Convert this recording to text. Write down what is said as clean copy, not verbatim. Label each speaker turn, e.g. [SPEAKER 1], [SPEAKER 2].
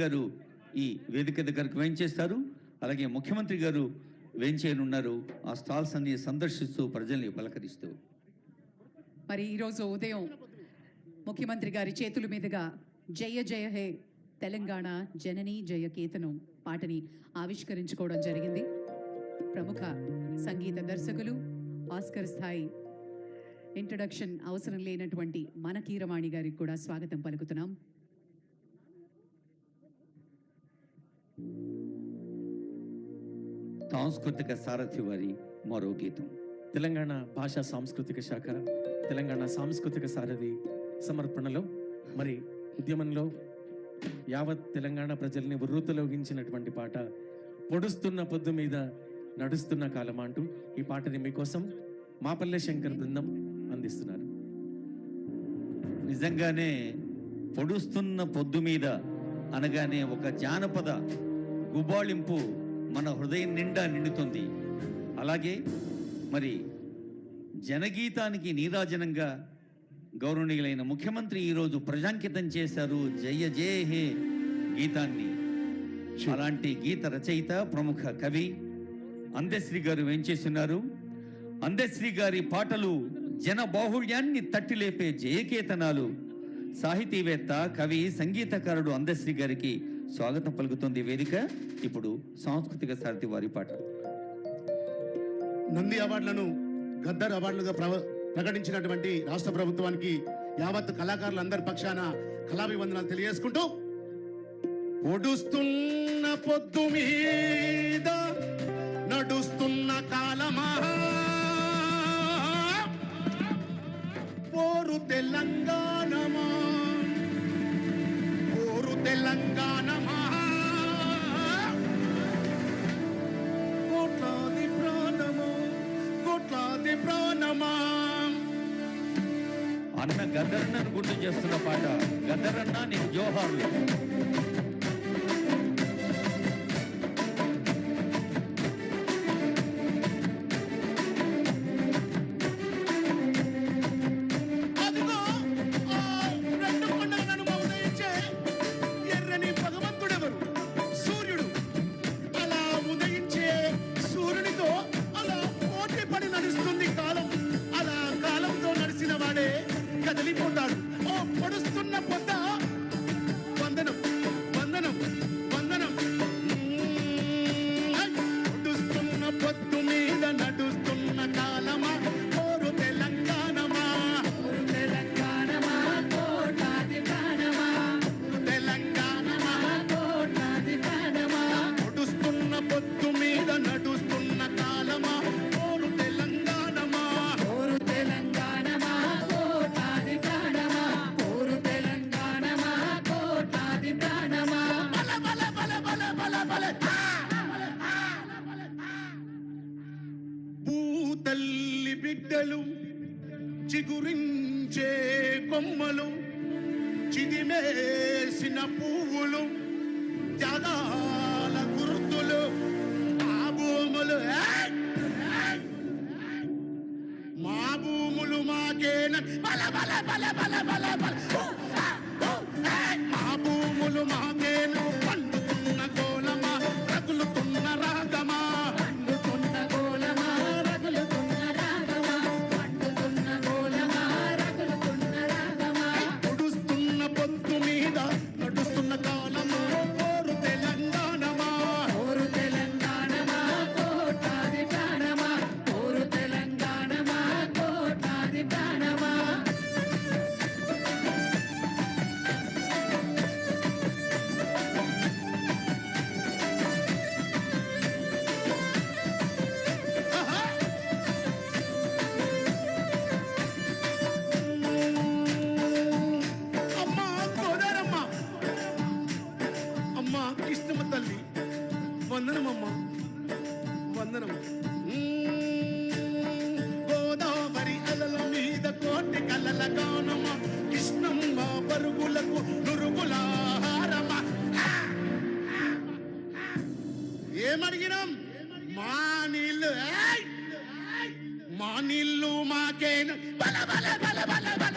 [SPEAKER 1] గారు ఈ వేదిక దగ్గరకు వేయించేస్తారు. అలాగే ముఖ్యమంత్రి గారు వేయించేయనున్నారు. ఆ స్టాల్స్ అన్ని సందర్శిస్తూ ప్రజల్ని పలకరిస్తూ.
[SPEAKER 2] మరి ఈరోజు ఉదయం ముఖ్యమంత్రి గారి చేతుల మీదుగా జయ జయ హే తెలంగాణ జననీ జయ కేతనం పాటని ఆవిష్కరించుకోవడం జరిగింది. ప్రముఖ సంగీత దర్శకులు, ఆస్కర్ స్థాయి ఇంట్రడక్షన్ అవసరం లేనటువంటి మన కీరవాణి గారికి కూడా స్వాగతం పలుకుతున్నాం.
[SPEAKER 1] సాంస్కృతిక సారథి వారి మరో గీతం.
[SPEAKER 3] తెలంగాణ భాషా సాంస్కృతిక శాఖ, తెలంగాణ సాంస్కృతిక సారథి సమర్పణలో మరి ఉద్యమంలో యావత్ తెలంగాణ ప్రజల్ని ఉర్రూతలోగించినటువంటి పాట పొడుస్తున్న పొద్దు మీద నడుస్తున్న కాలం అంటూ ఈ పాటని మీకోసం మాపల్లె శంకర్ బృందం అందిస్తున్నారు.
[SPEAKER 1] నిజంగానే పొడుస్తున్న పొద్దు మీద అనగానే ఒక జానపద గుబాళింపు మన హృదయం నిండా నిండుతుంది. అలాగే మరి జనగీతానికి నీరాజనంగా గౌరవనీయులైన ముఖ్యమంత్రి ఈరోజు ప్రజాంకితం చేశారు జయ జయ హే గీతాన్ని. అలాంటి గీత రచయిత, ప్రముఖ కవి అందశ్రీ గారు వేంచేస్తున్నారు. అందశ్రీ గారి పాటలు జన బాహుళ్యాన్ని తట్టిలేపే జయకేతనాలు. సాహితీవేత్త, కవి, సంగీతకారుడు అందశ్రీ గారికి స్వాగతం పలుకుతుంది వేదిక. ఇప్పుడు సాంస్కృతిక సారథి వారి పాట.
[SPEAKER 4] నంది అవార్డులను గద్దర్ అవార్డులుగా ప్రకటించినటువంటి రాష్ట్ర ప్రభుత్వానికి యావత్ కళాకారులందరి పక్షాన కళాభివందనాలు తెలియజేసుకుంటూ, పొడుస్తున్న పొద్దు మీద నడుస్తున్న కాలమా పోరు తెలంగాణమా, పోరు తెలంగాణమా, కోట్లాది ప్రాణమా, కోట్లాది ప్రాణమా.
[SPEAKER 1] అన్న గద్దరన్నను గుర్తు చేస్తున్న పాట. గద్దరన్న నీకు జోహార్లు.
[SPEAKER 4] కదిలిపోతాడు. ఓ పొడుస్తున్న పొద్ద వందనం వందనం వందనం. పొడుస్తున్న పొద్దు మీద నడుస్తున్న కాలమా పోరు తెలంగాణమా, తెలంగాణమా, కోటాది ప్రాణమా, తెలంగాణమా, కోటాది ప్రాణమా. పొడుస్తున్న పొద్దు మీద నడుస్తున్న కాలమా పోరు తెలంగాణమా, పోరు తెలంగాణమా, కోటాది ప్రాణమా, పోరు తెలంగాణమా, కోటాది ప్రాణమా. బల బల బల బల బల బల. భూతల్లి బిడ్డలు చిగురించే కొమ్మలు, చిదిమేసిన పువ్వులు, త్యాగాల గుర్తులు, ఆ భూములు మా భూములు మాకేన. బల బల బల బల బల బల. మా భూములు మాకేన. పండుతున్న గోలమా, రగులుతున్న రాగమా, పండుతున్న గోలమా, రగులుతున్న రాగమా, పండుతున్న గోలమా, రగులుతున్న రాగమా. పొడుస్తున్న పొద్దు మీద నడుస్తున్న కాలమా పోరు తెలంగాణమా, పోరు తెలంగాణమా, కోటాది ప్రాణమా, పోరు తెలంగాణమా, కోటాది ప్రాణమా. అమ్మా గోదారమ్మ, అమ్మా కృష్ణమ్మ తల్లి వందనమమ్మా, వందనం. గోదావరి అలల మీద కోటి కలల గానమ్మ, కృష్ణమ్మ పరుగులకు నురుగులాహారమ్మ. ఏమడిగినాం? మా నీళ్ళు, మా నీళ్ళు మాకేను. బల బల బల బల బల.